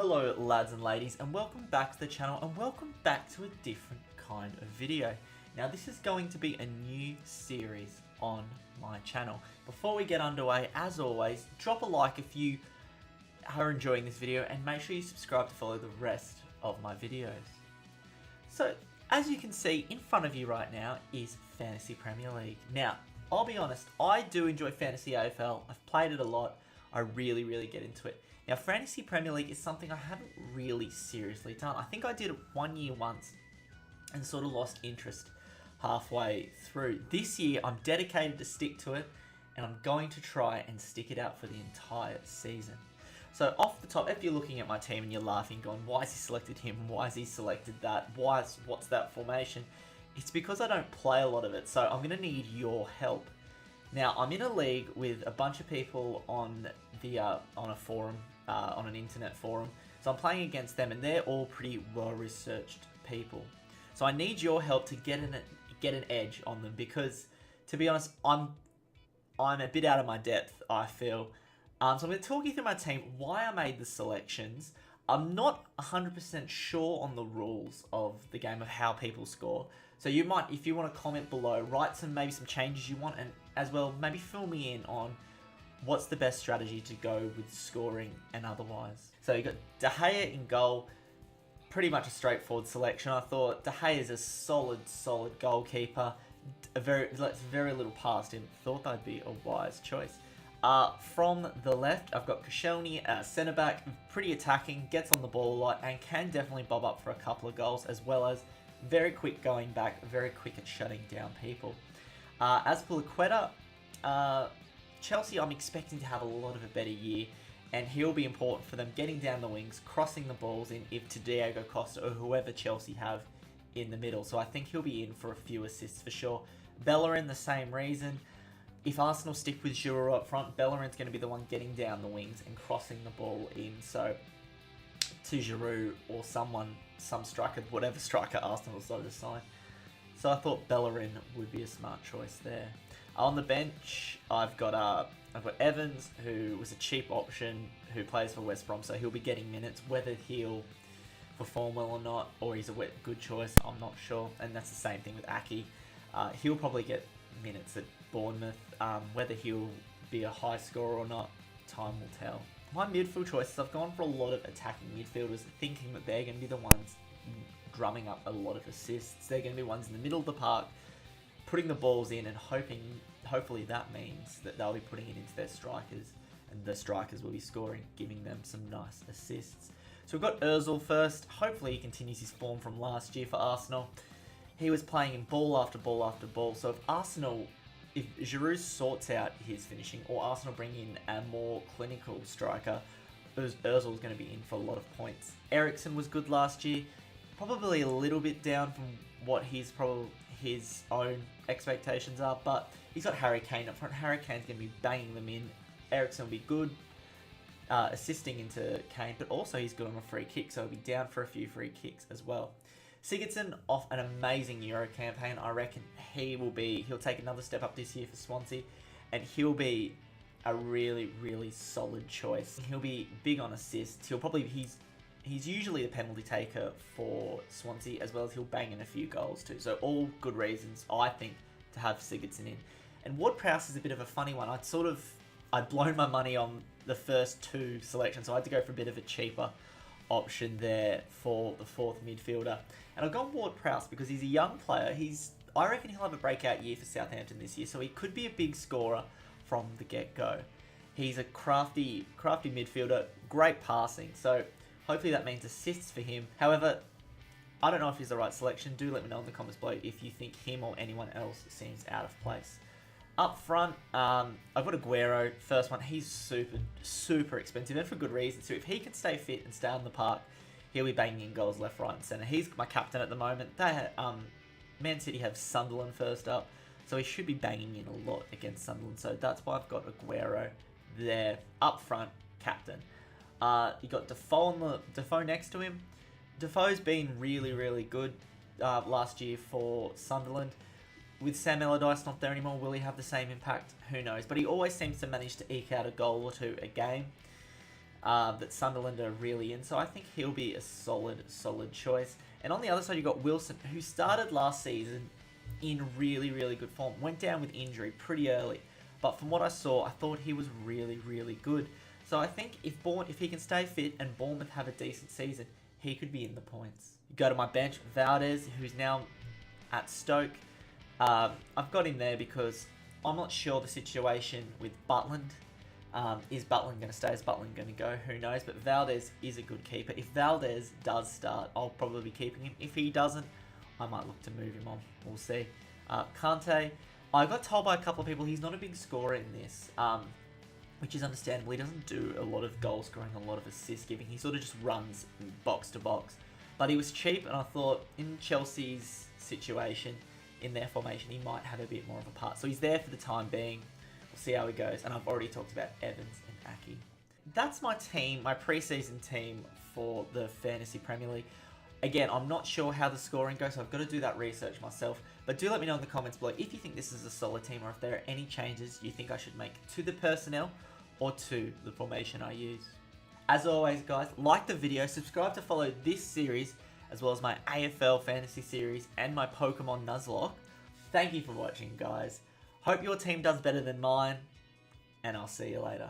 Hello lads and ladies, and welcome back to the channel, and welcome back to a different kind of video. Now this is going to be a new series on my channel. Before we get underway, as always, drop a like if you are enjoying this video, and make sure you subscribe to follow the rest of my videos. So as you can see in front of you right now is Fantasy Premier League. Now I'll be honest, I do enjoy Fantasy AFL. I've played it a lot. I really get into it. Now, Fantasy Premier League is something I haven't really seriously done. I think I did it 1 year once and sort of lost interest halfway through. This year, I'm dedicated to stick to it, and I'm going to try and stick it out for the entire season. So off the top, if you're looking at my team and you're laughing, going, why has he selected him? Why has he selected that? What's that formation? It's because I don't play a lot of it, so I'm going to need your help. Now, I'm in a league with a bunch of people on a forum, on an internet forum. So I'm playing against them, and they're all pretty well-researched people. So I need your help to get an edge on them, because, to be honest, I'm a bit out of my depth, I feel. So I'm going to talk you through my team, why I made the selections. I'm not 100% sure on the rules of the game, of how people score. So you might, if you want to comment below, write maybe some changes you want, and as well, maybe fill me in on what's the best strategy to go with scoring and otherwise. So you got De Gea in goal, pretty much a straightforward selection. I thought De Gea is a solid goalkeeper. Very little past him. Thought that'd be a wise choice. From the left, I've got Koscielny, centre back, pretty attacking, gets on the ball a lot, and can definitely bob up for a couple of goals, as well as very quick going back, very quick at shutting down people. As for Laqueta, Chelsea, I'm expecting to have a lot of a better year, and he'll be important for them getting down the wings, crossing the balls in if to Diego Costa or whoever Chelsea have in the middle. So I think he'll be in for a few assists for sure. Bellerin, the same reason. If Arsenal stick with Giroud up front, Bellerin's going to be the one getting down the wings and crossing the ball in. So to Giroud or some striker, whatever striker Arsenal decided to sign. So I thought Bellerin would be a smart choice there. On the bench, I've got Evans, who was a cheap option, who plays for West Brom, so he'll be getting minutes. Whether he'll perform well or not, or he's a good choice, I'm not sure. And that's the same thing with Aki. He'll probably get minutes at Bournemouth. Whether he'll be a high scorer or not, time will tell. My midfield choices, I've gone for a lot of attacking midfielders, thinking that they're going to be the ones drumming up a lot of assists. They're going to be ones in the middle of the park, putting the balls in, and hopefully that means that they'll be putting it into their strikers, and the strikers will be scoring, giving them some nice assists. So we've got Ozil first. Hopefully he continues his form from last year for Arsenal. He was playing in ball after ball after ball. So if Giroud sorts out his finishing, or Arsenal bring in a more clinical striker, Ozil's going to be in for a lot of points. Eriksen was good last year. Probably a little bit down from what his own expectations are, but he's got Harry Kane up front. Harry Kane's going to be banging them in. Eriksen will be good, assisting into Kane, but also he's good on a free kick, so he'll be down for a few free kicks as well. Sigurdsson, off an amazing Euro campaign. I reckon he'll take another step up this year for Swansea, and he'll be a really solid choice. He'll be big on assists. He's usually a penalty taker for Swansea, as well as he'll bang in a few goals too. So all good reasons, I think, to have Sigurdsson in. And Ward-Prowse is a bit of a funny one. I'd blown my money on the first two selections, so I had to go for a bit of a cheaper option there for the fourth midfielder. And I've gone Ward-Prowse because he's a young player. I reckon he'll have a breakout year for Southampton this year, so he could be a big scorer from the get-go. He's a crafty midfielder, great passing, so hopefully that means assists for him. However, I don't know if he's the right selection. Do let me know in the comments below if you think him or anyone else seems out of place. Up front, I've got Aguero, first one. He's super expensive, and for good reason. So if he can stay fit and stay on the park, he'll be banging in goals left, right, and centre. He's my captain at the moment. Man City have Sunderland first up, so he should be banging in a lot against Sunderland. So that's why I've got Aguero there, up front, captain. You got Defoe next to him. Defoe's been really good last year for Sunderland. With Sam Allardyce not there anymore, will he have the same impact? Who knows? But he always seems to manage to eke out a goal or two a game. that Sunderland are really in. So I think he'll be a solid choice. And on the other side, you've got Wilson, who started last season in really good form. Went down with injury pretty early. But from what I saw, I thought he was really good. So I think if he can stay fit and Bournemouth have a decent season, he could be in the points. You go to my bench, Valdez, who's now at Stoke. I've got him there because I'm not sure the situation with Butland. Is Butland going to stay? Is Butland going to go? Who knows? But Valdez is a good keeper. If Valdez does start, I'll probably be keeping him. If he doesn't, I might look to move him on. We'll see. Kante, I got told by a couple of people he's not a big scorer in this, which is understandable. He doesn't do a lot of goal scoring, a lot of assist giving. He sort of just runs box to box. But he was cheap, and I thought in Chelsea's situation, in their formation, he might have a bit more of a part. So he's there for the time being. We'll see how he goes. And I've already talked about Evans and Aki. That's my team, my preseason team for the Fantasy Premier League. Again, I'm not sure how the scoring goes, so I've got to do that research myself. But do let me know in the comments below if you think this is a solid team or if there are any changes you think I should make to the personnel or to the formation I use. As always, guys, like the video, subscribe to follow this series, as well as my AFL fantasy series and my Pokemon Nuzlocke. Thank you for watching, guys. Hope your team does better than mine, and I'll see you later.